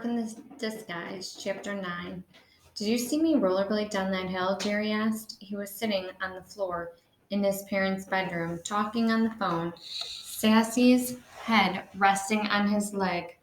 In the Disguise, Chapter 9. Did you see me rollerblade down that hill? Jerry asked. He was sitting on the floor in his parents' bedroom, talking on the phone, Sassy's head resting on his leg.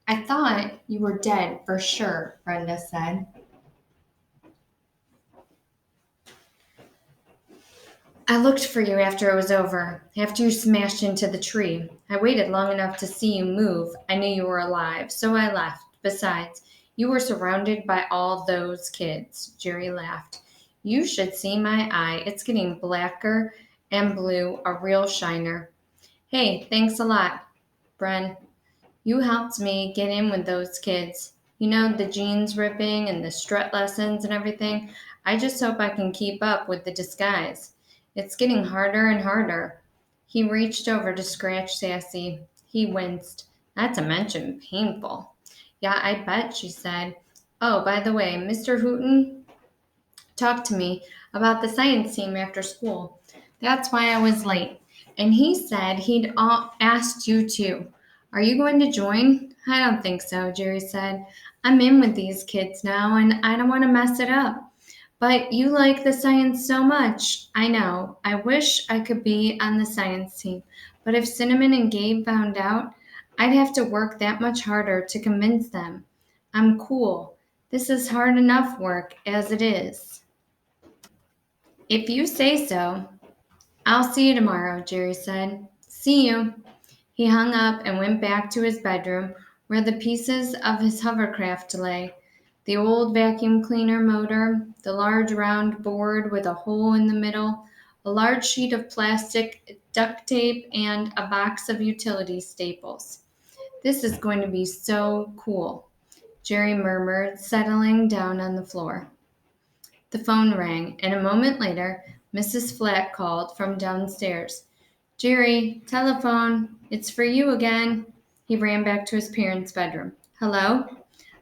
I thought you were dead for sure, Brenda said. I looked for you after it was over, after you smashed into the tree. I waited long enough to see you move. I knew you were alive, so I left. Besides, you were surrounded by all those kids. Jerry laughed. You should see my eye. It's getting blacker and blue, a real shiner. Hey, thanks a lot, Bren. You helped me get in with those kids. You know, the jeans ripping and the strut lessons and everything. I just hope I can keep up with the disguise. It's getting harder and harder. He reached over to scratch Sassy. He winced. Not to mention painful. Yeah, I bet, she said. Oh, by the way, Mr. Hooton talked to me about the science team after school. That's why I was late. And he said he'd asked you too. Are you going to join? I don't think so, Jerry said. I'm in with these kids now and I don't want to mess it up. But you like the science so much. I know. I wish I could be on the science team. But if Cinnamon and Gabe found out, I'd have to work that much harder to convince them. I'm cool. This is hard enough work as it is. If you say so. I'll see you tomorrow, Jerry said. See you. He hung up and went back to his bedroom where the pieces of his hovercraft lay. The old vacuum cleaner motor, the large round board with a hole in the middle, a large sheet of plastic duct tape, and a box of utility staples. This is going to be so cool, Jerry murmured, settling down on the floor. The phone rang, and a moment later, Mrs. Flack called from downstairs. Jerry, telephone. It's for you again. He ran back to his parents' bedroom. Hello?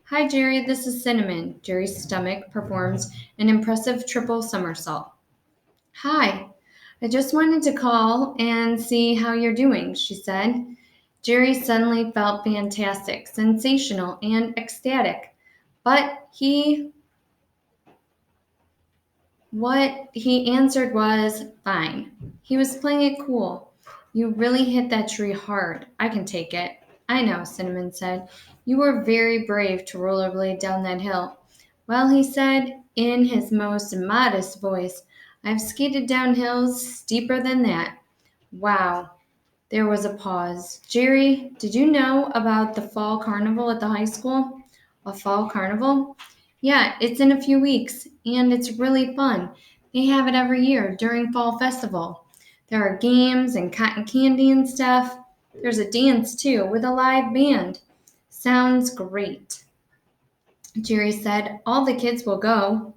Hi, Jerry. This is Cinnamon. Jerry's stomach performs an impressive triple somersault. Hi. I just wanted to call and see how you're doing, she said. Jerry suddenly felt fantastic, sensational, and ecstatic. But what he answered was, fine. He was playing it cool. You really hit that tree hard. I can take it. I know, Cinnamon said. You were very brave to rollerblade down that hill. Well, he said in his most modest voice, I've skated down hills steeper than that. Wow. There was a pause. Jerry, did you know about the fall carnival at the high school? A fall carnival? Yeah, it's in a few weeks, and it's really fun. They have it every year during Fall Festival. There are games and cotton candy and stuff. There's a dance too with a live band. Sounds great, Jerry said. All the kids will go.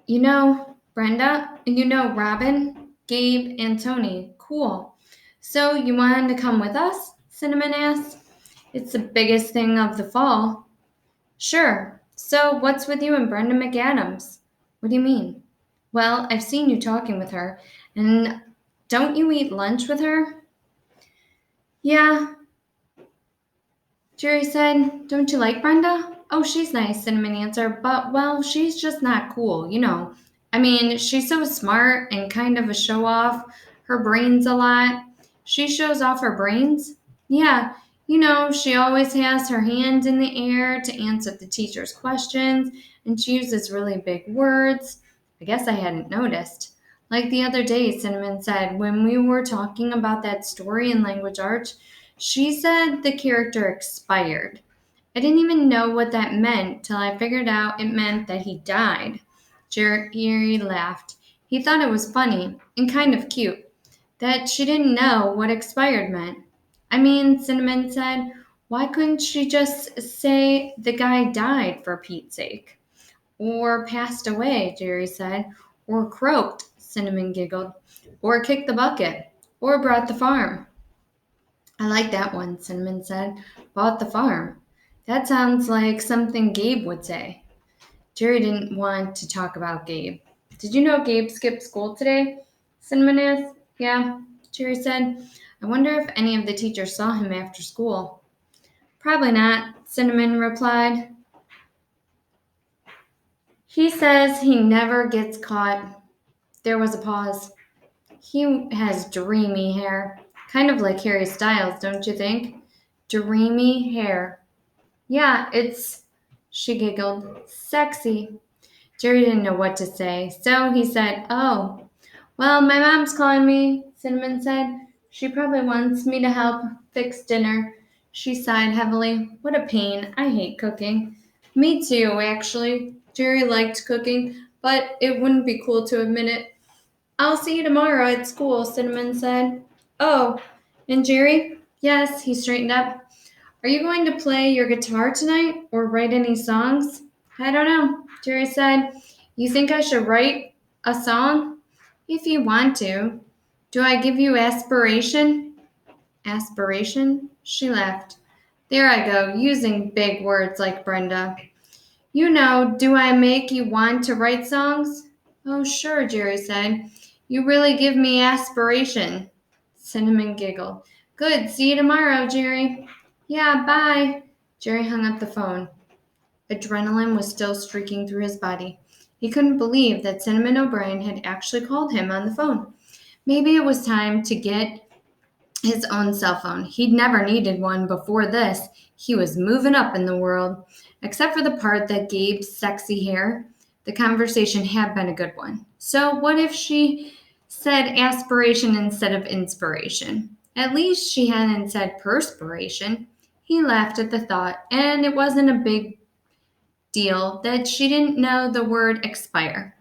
You know, Brenda, and you know Robin, Gabe, and Tony. Cool. So you wanted to come with us? Cinnamon asked. It's the biggest thing of the fall. Sure. So what's with you and Brenda McAdams? What do you mean? Well, I've seen you talking with her, and don't you eat lunch with her? Yeah, Jerry said. Don't you like Brenda? Oh, she's nice, Cinnamon answered, but, well, she's just not cool, you know. I mean, she's so smart and kind of a show off. Her brains a lot. She shows off her brains? Yeah, you know, she always has her hands in the air to answer the teacher's questions, and she uses really big words. I guess I hadn't noticed. Like the other day, Cinnamon said, when we were talking about that story in language arts, she said the character expired. I didn't even know what that meant till I figured out it meant that he died. Jerry laughed. He thought it was funny and kind of cute that she didn't know what expired meant. I mean, Cinnamon said, why couldn't she just say the guy died for Pete's sake? Or passed away, Jerry said. Or croaked, Cinnamon giggled. Or kicked the bucket. Or brought the farm. I like that one, Cinnamon said. Bought the farm. That sounds like something Gabe would say. Jerry didn't want to talk about Gabe. Did you know Gabe skipped school today? Cinnamon asked. Yeah, Jerry said. I wonder if any of the teachers saw him after school. Probably not, Cinnamon replied. He says he never gets caught. There was a pause. He has dreamy hair. Kind of like Harry Styles, don't you think? Dreamy hair. Yeah, she giggled, sexy. Jerry didn't know what to say, so he said, Oh, well, my mom's calling me, Cinnamon said. She probably wants me to help fix dinner. She sighed heavily. What a pain. I hate cooking. Me too, actually. Jerry liked cooking, but it wouldn't be cool to admit it. I'll see you tomorrow at school, Cinnamon said. Oh, and Jerry? Yes, he straightened up. Are you going to play your guitar tonight or write any songs? I don't know, Jerry said. You think I should write a song? If you want to. Do I give you aspiration? Aspiration? She laughed. There I go, using big words like Brenda. You know, do I make you want to write songs? Oh, sure, Jerry said. You really give me aspiration. Cinnamon giggled. Good, see you tomorrow, Jerry. Yeah, bye. Jerry hung up the phone. Adrenaline was still streaking through his body. He couldn't believe that Cinnamon O'Brien had actually called him on the phone. Maybe it was time to get his own cell phone. He'd never needed one before this. He was moving up in the world. Except for the part that Gabe's sexy hair, the conversation had been a good one. So, what if she said aspiration instead of inspiration? At least she hadn't said perspiration. He laughed at the thought, and it wasn't a big deal that she didn't know the word expire.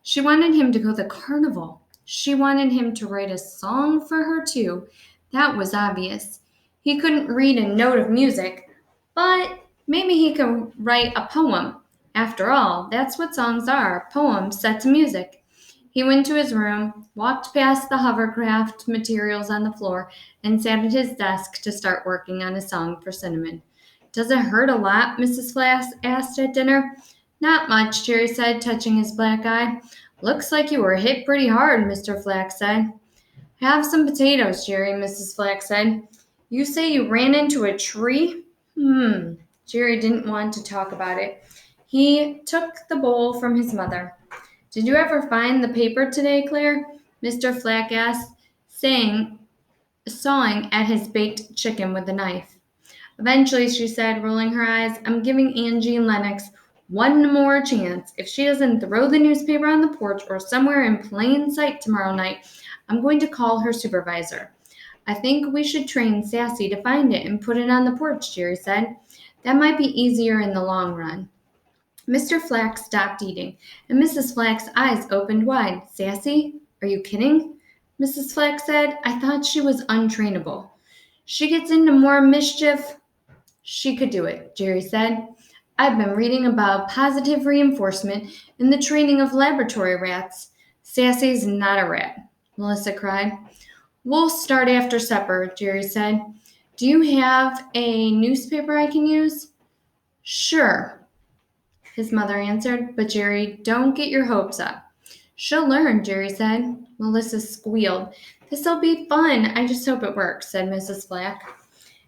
She wanted him to go to the carnival. She wanted him to write a song for her, too. That was obvious. He couldn't read a note of music, but maybe he could write a poem. After all, that's what songs are, poems set to music. He went to his room, walked past the hovercraft materials on the floor, and sat at his desk to start working on a song for Cinnamon. Does it hurt a lot? Mrs. Flass asked at dinner. Not much, Jerry said, touching his black eye. Looks like you were hit pretty hard, Mr. Flack said. Have some potatoes, Jerry, Mrs. Flack said. You say you ran into a tree? Jerry didn't want to talk about it. He took the bowl from his mother. Did you ever find the paper today, Claire? Mr. Flack asked, sawing at his baked chicken with a knife. Eventually, she said, rolling her eyes, I'm giving Angie and Lennox one more chance. If she doesn't throw the newspaper on the porch or somewhere in plain sight tomorrow night, I'm going to call her supervisor. I think we should train Sassy to find it and put it on the porch, Jerry said. That might be easier in the long run. Mr. Flack stopped eating, and Mrs. Flack's eyes opened wide. Sassy? Are you kidding? Mrs. Flack said. I thought she was untrainable. She gets into more mischief. She could do it, Jerry said. I've been reading about positive reinforcement in the training of laboratory rats. Sassy's not a rat, Melissa cried. We'll start after supper, Jerry said. Do you have a newspaper I can use? Sure, his mother answered, but Jerry, don't get your hopes up. She'll learn, Jerry said. Melissa squealed. This'll be fun. I just hope it works, said Mrs. Flack.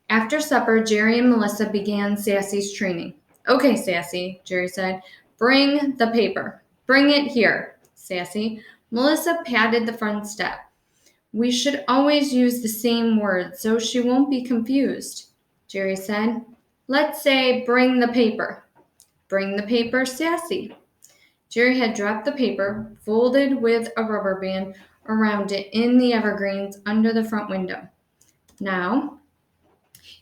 After supper, Jerry and Melissa began Sassy's training. Okay, Sassy, Jerry said. Bring the paper. Bring it here, Sassy. Melissa patted the front step. We should always use the same word so she won't be confused, Jerry said. Let's say bring the paper. Bring the paper, Sassy. Jerry had dropped the paper, folded with a rubber band around it in the evergreens under the front window. Now,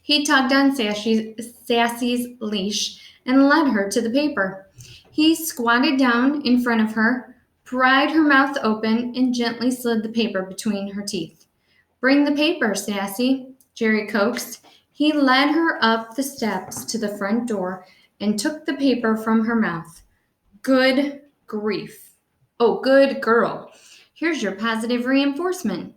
he tugged on Sassy's leash and led her to the paper. He squatted down in front of her, pried her mouth open, and gently slid the paper between her teeth. Bring the paper, Sassy, Jerry coaxed. He led her up the steps to the front door and took the paper from her mouth. Good grief. Oh, good girl. Here's your positive reinforcement.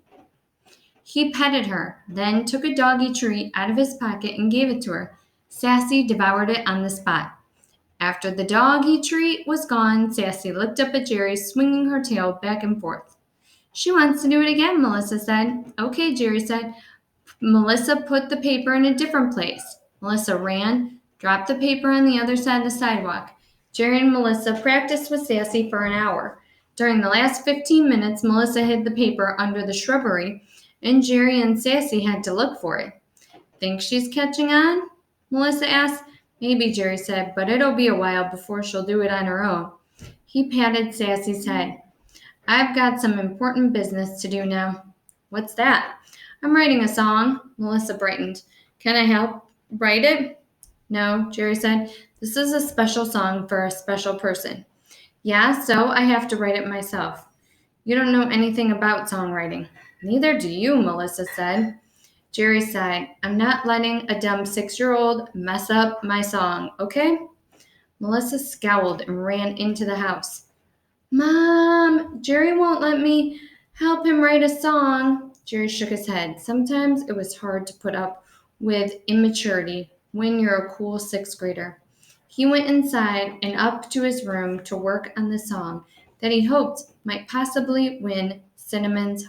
He petted her, then took a doggy treat out of his pocket and gave it to her. Sassy devoured it on the spot. After the doggy treat was gone, Sassy looked up at Jerry, swinging her tail back and forth. She wants to do it again, Melissa said. Okay, Jerry said. Melissa put the paper in a different place. Melissa ran, dropped the paper on the other side of the sidewalk. Jerry and Melissa practiced with Sassy for an hour. During the last 15 minutes, Melissa hid the paper under the shrubbery, and Jerry and Sassy had to look for it. Think she's catching on? Melissa asked. Maybe, Jerry said, but it'll be a while before she'll do it on her own. He patted Sassy's head. I've got some important business to do now. What's that? I'm writing a song. Melissa brightened. Can I help write it? No, Jerry said. This is a special song for a special person. Yeah, so I have to write it myself. You don't know anything about songwriting. Neither do you, Melissa said. Jerry sighed. I'm not letting a dumb 6-year-old mess up my song, okay? Melissa scowled and ran into the house. Mom, Jerry won't let me help him write a song. Jerry shook his head. Sometimes it was hard to put up with immaturity when you're a cool 6th grader. He went inside and up to his room to work on the song that he hoped might possibly win Cinnamon's